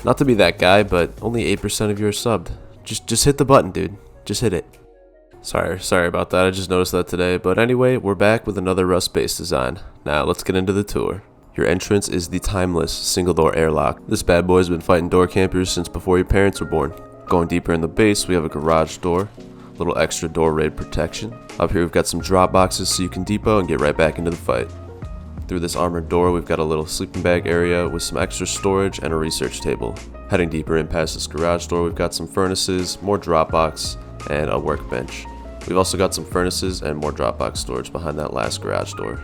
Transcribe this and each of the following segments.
Not to be that guy, but only 8% of you are subbed. Just hit the button, dude. Just hit it. Sorry about that. I just noticed that today. But anyway, we're back with another Rust-based design. Now let's get into the tour. Your entrance is the timeless single-door airlock. This bad boy's been fighting door campers since before your parents were born. Going deeper in the base, we have a garage door, little extra door raid protection. Up here we've got some drop boxes so you can depot and get right back into the fight. Through this armored door, we've got a little sleeping bag area with some extra storage and a research table. Heading deeper in past this garage door, we've got some furnaces, more drop box, and a workbench. We've also got some furnaces and more drop box storage behind that last garage door.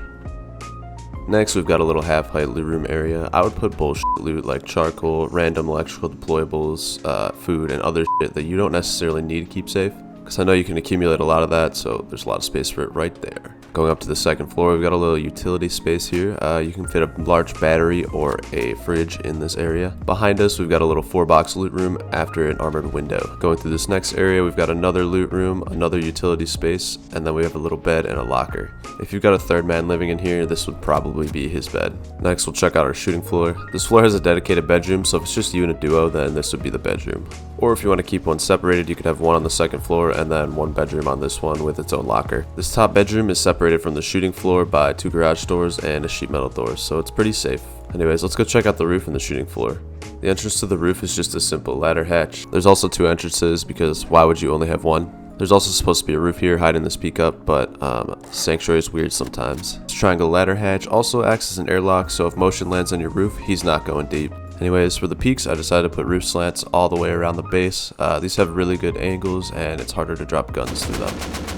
Next, we've got a little half-height loot room area. I would put bullshit loot like charcoal, random electrical deployables, food, and other shit that you don't necessarily need to keep safe, because I know you can accumulate a lot of that, so there's a lot of space for it right there. Going up to the second floor, we've got a little utility space here. You can fit a large battery or a fridge in this area. Behind us, we've got a little 4-box loot room after an armored window. Going through this next area, we've got another loot room, another utility space, and then we have a little bed and a locker. If you've got a third man living in here, this would probably be his bed. Next, we'll check out our shooting floor. This floor has a dedicated bedroom, so if it's just you and a duo, then this would be the bedroom. Or if you want to keep one separated, you could have one on the second floor and then one bedroom on this one with its own locker. This top bedroom is separated from the shooting floor by 2 garage doors and a sheet metal door, so it's pretty safe. Anyways, let's go check out the roof and the shooting floor. The entrance to the roof is just a simple ladder hatch. There's also 2 entrances because why would you only have one? There's also supposed to be a roof here hiding this peak-up, but Sanctuary is weird sometimes. This triangle ladder hatch also acts as an airlock, so if motion lands on your roof, he's not going deep. Anyways, for the peaks, I decided to put roof slants all the way around the base. These have really good angles and it's harder to drop guns through them.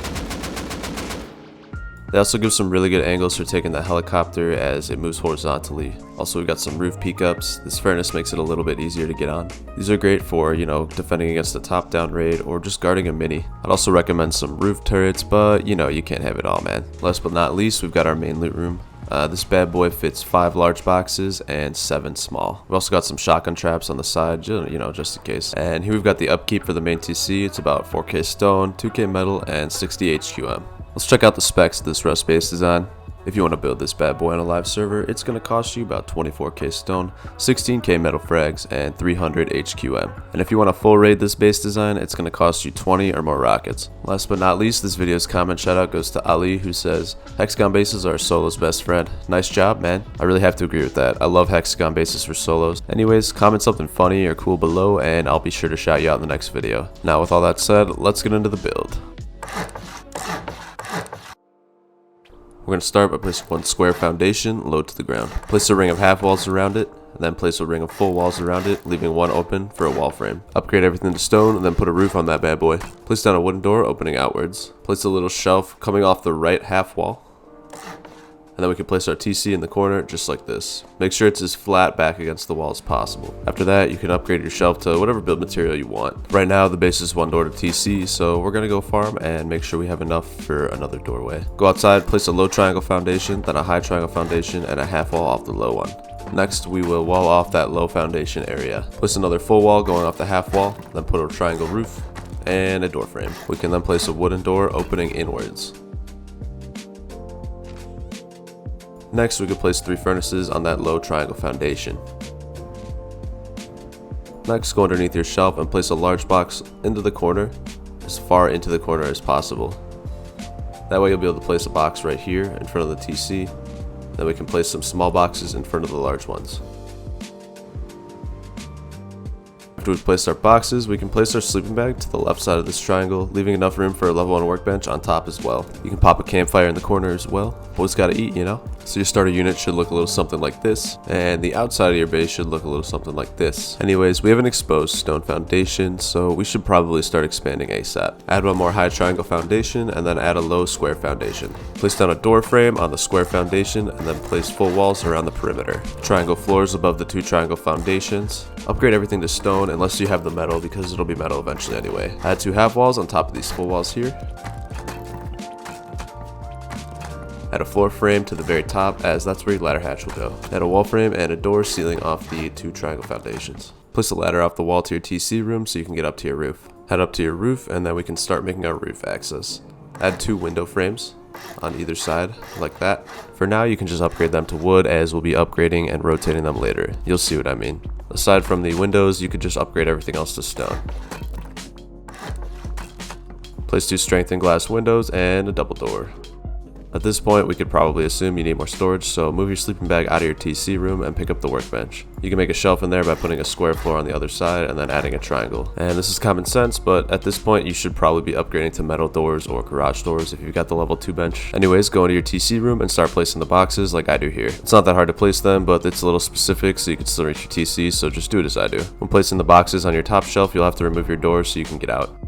They also give some really good angles for taking the helicopter as it moves horizontally. Also, we've got some roof peak-ups. This furnace makes it a little bit easier to get on. These are great for, defending against a top-down raid or just guarding a mini. I'd also recommend some roof turrets, but you can't have it all, man. Last but not least, we've got our main loot room. This bad boy fits 5 large boxes and 7 small. We've also got some shotgun traps on the side, just in case. And here we've got the upkeep for the main TC. It's about 4k stone, 2k metal, and 60 HQM. Let's check out the specs of this Rust-based design. If you want to build this bad boy on a live server, it's going to cost you about 24k stone, 16k metal frags, and 300 HQM. And if you want to full raid this base design, it's going to cost you 20 or more rockets. Last but not least, this video's comment shout out goes to Ali, who says, Hexagon bases are solo's best friend. Nice job, man. I really have to agree with that. I love Hexagon bases for solos. Anyways, comment something funny or cool below, and I'll be sure to shout you out in the next video. Now with all that said, let's get into the build. We're going to start by placing 1 square foundation, low to the ground. Place a ring of half walls around it, and then place a ring of full walls around it, leaving 1 open for a wall frame. Upgrade everything to stone, and then put a roof on that bad boy. Place down a wooden door opening outwards. Place a little shelf coming off the right half wall. And then we can place our TC in the corner just like this. Make sure it's as flat back against the wall as possible. After that, you can upgrade your shelf to whatever build material you want. Right now, the base is 1 door to TC, so we're gonna go farm and make sure we have enough for another doorway. Go outside, place a low triangle foundation, then a high triangle foundation, and a half wall off the low one. Next, we will wall off that low foundation area. Place another full wall going off the half wall, then put a triangle roof and a door frame. We can then place a wooden door opening inwards. Next, we could place 3 furnaces on that low triangle foundation. Next, go underneath your shelf and place a large box into the corner, as far into the corner as possible. That way you'll be able to place a box right here in front of the TC. Then we can place some small boxes in front of the large ones. After we've placed our boxes, we can place our sleeping bag to the left side of this triangle, leaving enough room for a level 1 workbench on top as well. You can pop a campfire in the corner as well. Boys gotta eat, you know? So your starter unit should look a little something like this, and the outside of your base should look a little something like this. Anyways, we have an exposed stone foundation, so we should probably start expanding ASAP. Add one more high triangle foundation, and then add a low square foundation. Place down a door frame on the square foundation, and then place full walls around the perimeter. Triangle floors above the 2 triangle foundations. Upgrade everything to stone unless you have the metal, because it'll be metal eventually anyway. Add 2 half walls on top of these full walls here. Add a floor frame to the very top, as that's where your ladder hatch will go. Add a wall frame and a door sealing off the 2 triangle foundations. Place a ladder off the wall to your TC room so you can get up to your roof. Head up to your roof, and then we can start making our roof access. Add 2 window frames on either side, like that. For now, you can just upgrade them to wood, as we'll be upgrading and rotating them later. You'll see what I mean. Aside from the windows, you could just upgrade everything else to stone. Place 2 strengthened glass windows and a double door. At this point, we could probably assume you need more storage, so move your sleeping bag out of your TC room and pick up the workbench. You can make a shelf in there by putting a square floor on the other side and then adding a triangle. And this is common sense, but at this point you should probably be upgrading to metal doors or garage doors if you've got the level 2 bench. Anyways, go into your TC room and start placing the boxes like I do here. It's not that hard to place them, but it's a little specific, so you can still reach your TC, so just do it as I do. When placing the boxes on your top shelf, you'll have to remove your doors so you can get out.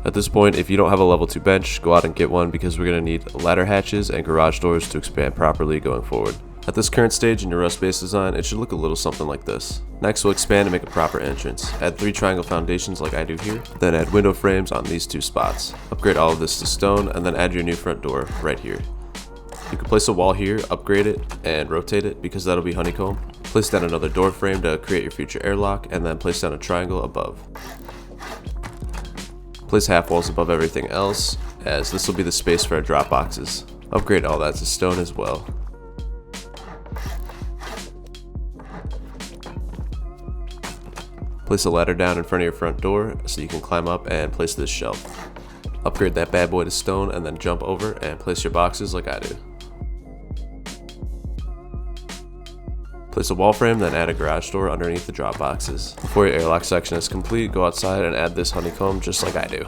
At this point, if you don't have a level 2 bench, go out and get one, because we're going to need ladder hatches and garage doors to expand properly going forward. At this current stage in your Rust base design, it should look a little something like this. Next, we'll expand and make a proper entrance. Add 3 triangle foundations like I do here, then add window frames on these 2 spots. Upgrade all of this to stone, and then add your new front door right here. You can place a wall here, upgrade it, and rotate it, because that'll be honeycomb. Place down another door frame to create your future airlock, and then place down a triangle above. Place half walls above everything else, as this will be the space for our drop boxes. Upgrade all that to stone as well. Place a ladder down in front of your front door so you can climb up and place this shelf. Upgrade that bad boy to stone, and then jump over and place your boxes like I do. Place a wall frame, then add a garage door underneath the drop boxes. Before your airlock section is complete, go outside and add this honeycomb just like I do.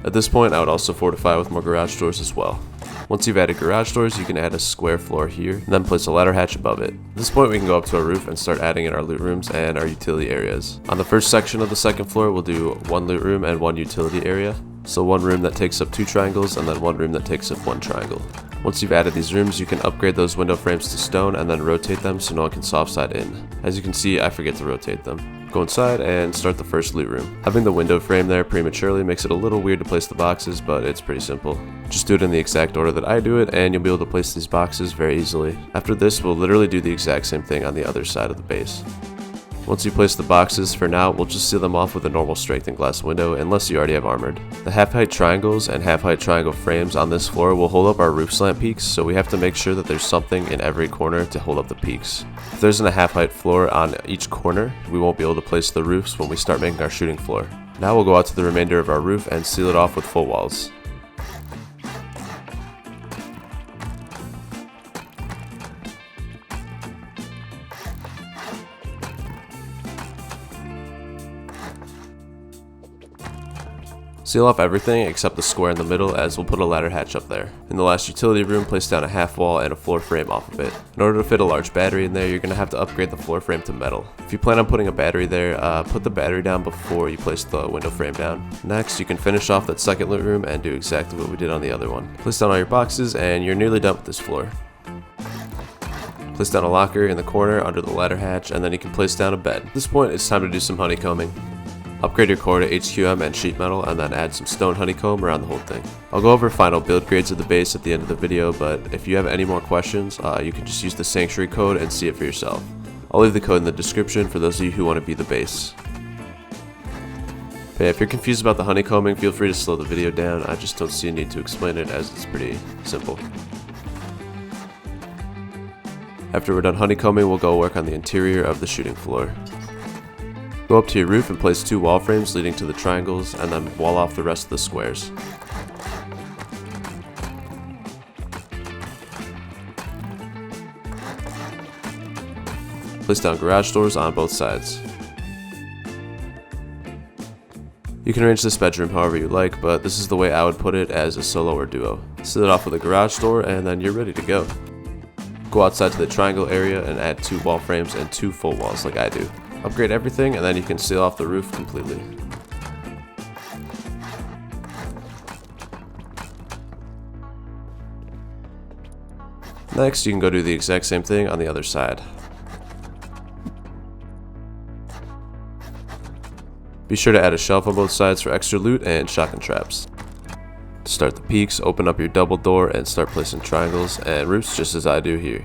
At this point, I would also fortify with more garage doors as well. Once you've added garage doors, you can add a square floor here, and then place a ladder hatch above it. At this point, we can go up to our roof and start adding in our loot rooms and our utility areas. On the first section of the second floor, we'll do 1 loot room and 1 utility area. So 1 room that takes up 2 triangles, and then 1 room that takes up 1 triangle. Once you've added these rooms, you can upgrade those window frames to stone and then rotate them so no one can soft side in. As you can see, I forget to rotate them. Go inside and start the first loot room. Having the window frame there prematurely makes it a little weird to place the boxes, but it's pretty simple. Just do it in the exact order that I do it, and you'll be able to place these boxes very easily. After this, we'll literally do the exact same thing on the other side of the base. Once you place the boxes, for now, we'll just seal them off with a normal strengthened glass window unless you already have armored. The half-height triangles and half-height triangle frames on this floor will hold up our roof slant peaks, so we have to make sure that there's something in every corner to hold up the peaks. If there isn't a half-height floor on each corner, we won't be able to place the roofs when we start making our shooting floor. Now we'll go out to the remainder of our roof and seal it off with full walls. Seal off everything except the square in the middle, as we'll put a ladder hatch up there. In the last utility room, place down a half wall and a floor frame off of it. In order to fit a large battery in there, you're going to have to upgrade the floor frame to metal. If you plan on putting a battery there, put the battery down before you place the window frame down. Next, you can finish off that second loot room and do exactly what we did on the other one. Place down all your boxes and you're nearly done with this floor. Place down a locker in the corner under the ladder hatch, and then you can place down a bed. At this point, it's time to do some honeycombing. Upgrade your core to HQM and sheet metal, and then add some stone honeycomb around the whole thing. I'll go over final build grades of the base at the end of the video, but if you have any more questions, you can just use the sanctuary code and see it for yourself. I'll leave the code in the description for those of you who want to be the base. But yeah, if you're confused about the honeycombing, feel free to slow the video down. I just don't see a need to explain it, as it's pretty simple. After we're done honeycombing, we'll go work on the interior of the shooting floor. Go up to your roof and place 2 wall frames leading to the triangles, and then wall off the rest of the squares. Place down garage doors on both sides. You can arrange this bedroom however you like, but this is the way I would put it as a solo or duo. Set it off with a garage door and then you're ready to go. Go outside to the triangle area and add 2 wall frames and 2 full walls like I do. Upgrade everything and then you can seal off the roof completely. Next, you can go do the exact same thing on the other side. Be sure to add a shelf on both sides for extra loot and shotgun traps. To start the peaks, open up your double door and start placing triangles and roofs just as I do here.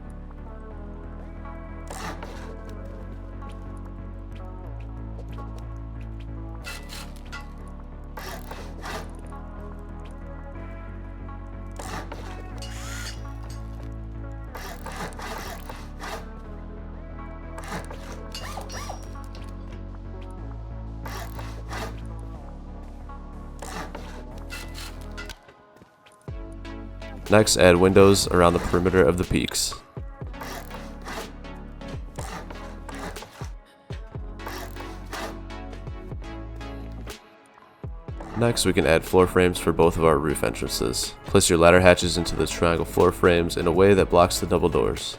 Next, add windows around the perimeter of the peaks. Next, we can add floor frames for both of our roof entrances. Place your ladder hatches into the triangle floor frames in a way that blocks the double doors.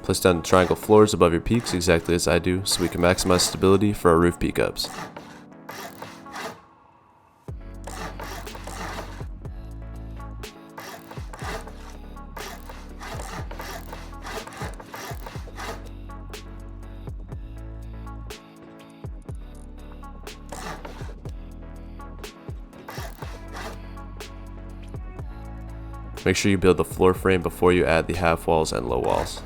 Place down triangle floors above your peaks exactly as I do so we can maximize stability for our roof peakups. Make sure you build the floor frame before you add the half walls and low walls.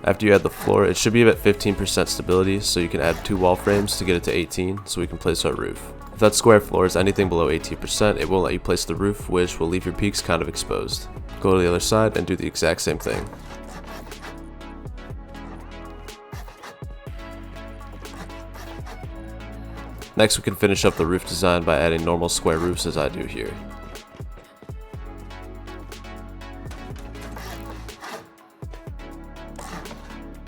After you add the floor, it should be about 15% stability, so you can add 2 wall frames to get it to 18 so we can place our roof. If that square floor is anything below 18%, it won't let you place the roof, which will leave your peaks kind of exposed. Go to the other side and do the exact same thing. Next, we can finish up the roof design by adding normal square roofs as I do here.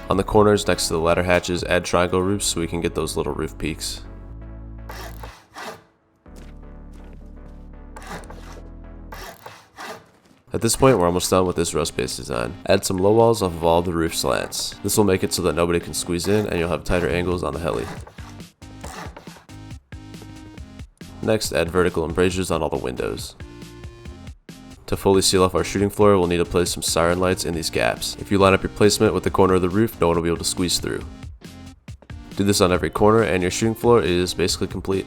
On the corners next to the ladder hatches, add triangle roofs so we can get those little roof peaks. At this point, we're almost done with this rust base design. Add some low walls off of all the roof slants. This will make it so that nobody can squeeze in and you'll have tighter angles on the heli. Next, add vertical embrasures on all the windows. To fully seal off our shooting floor, we'll need to place some siren lights in these gaps. If you line up your placement with the corner of the roof, no one will be able to squeeze through. Do this on every corner and your shooting floor is basically complete.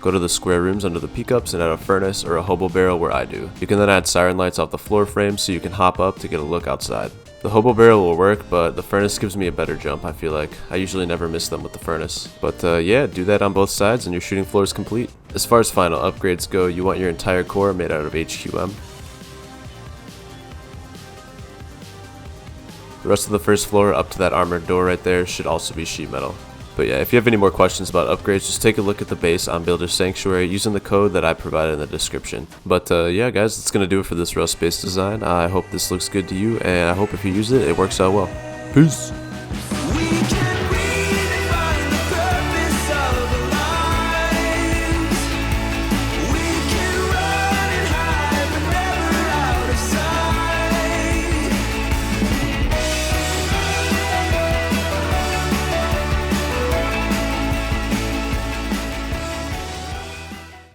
Go to the square rooms under the peakups and add a furnace or a hobo barrel where I do. You can then add siren lights off the floor frame so you can hop up to get a look outside. The hobo barrel will work, but the furnace gives me a better jump, I feel like. I usually never miss them with the furnace. But yeah, do that on both sides and your shooting floor is complete. As far as final upgrades go, you want your entire core made out of HQM. The rest of the first floor up to that armored door right there should also be sheet metal. But yeah, if you have any more questions about upgrades, just take a look at the base on Builder Sanctuary using the code that I provided in the description. But yeah guys, that's going to do it for this Rust base design. I hope this looks good to you, and I hope if you use it, it works out well. Peace!